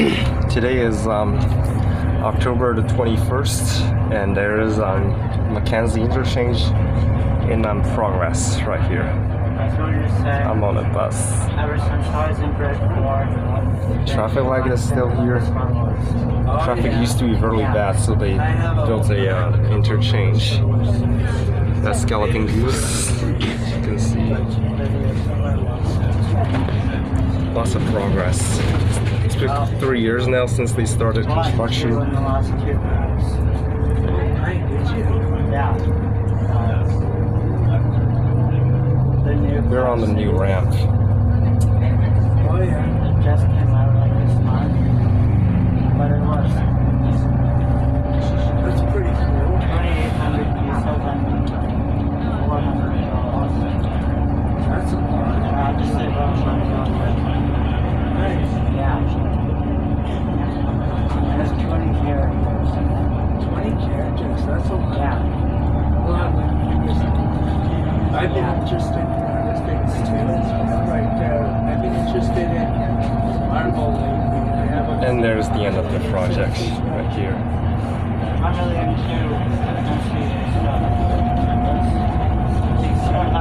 Today is October the 21st, and there is McKenzie Interchange in progress right here. I'm on a bus. Traffic light is still here. Traffic used to be really bad, so they built a interchange. That's Skeleton Goose. You can see lots of progress. It's been 3 years now since they started construction. We're on the new ramp. Oh yeah. It just came out like this month, but it was. That's pretty cool. 2,800 pieces and $400. That's a lot. I'll just save up money on it. Nice. Yeah. That's 20 characters. 20 characters? That's a lot. Yeah. Well, I've been interested in other things too. I've been interested in marble lately. And there's the end of the project right here. I'm really into stuff.